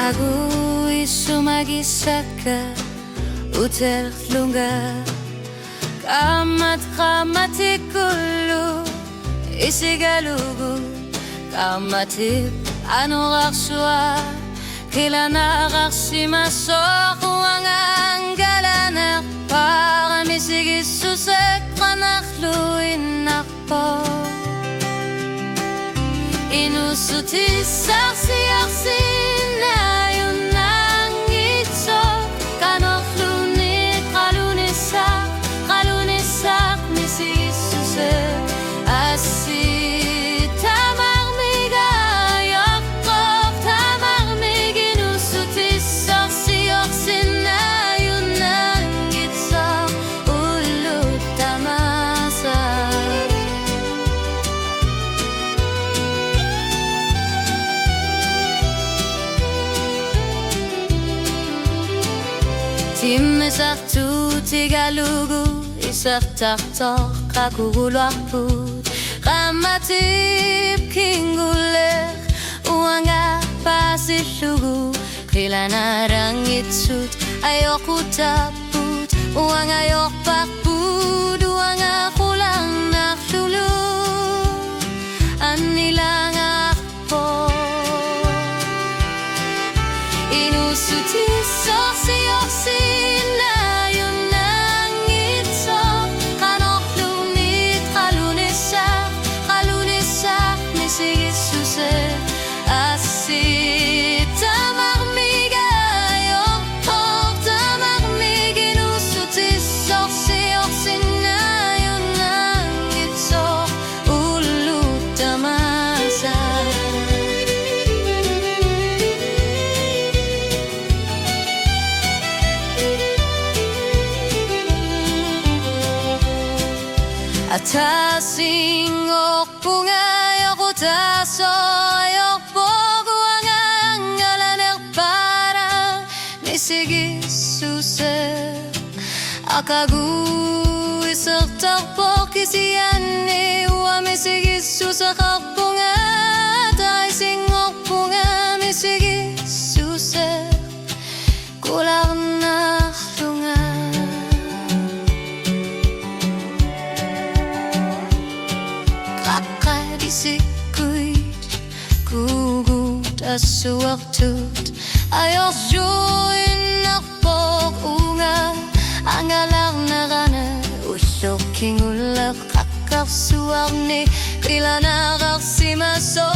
Ako'y sumagisa ka, uterlunga Kamat-kamatikulo, isigalugu Kamatip, anoraksua Kilanaraksimasa Kuang anggalanak Para misigisusek Panakluin ako Inusuti saksi-aksi na yun ang itsok Kanoklunit, kalunisak, misigisusek Asi tamarmigayok kok tamarmig Inusuti saksi-aksi na yun ang itsok Ulut tamasa Tim isak tu tigalugu isak taktok kakugulwakput Kamatip kingulek uanga pasilugu Kilanarang itsut ayok utaput uang ayok pakput uang akulang naklulu Anilang akpo Inusuti soksi-oksi na yun ang itsok Kanoklunit, kalunisak, misigisusek Asi tamarmigayok kok tamarmig Inusuti soksi-oksi na yun ang itsok Ulut tamasa Atasing okpungay ako taso ayok pogo ang angalanek para misigisusek Akagu isak takpok isiyan wa misigisusek akpunga Atasing okpunga misigisusek kulang na lunga Isikuit kugut asuwaktut ayok join nakpok unga angalang narana usok kingulak kakaksuak ni kilanarak simaso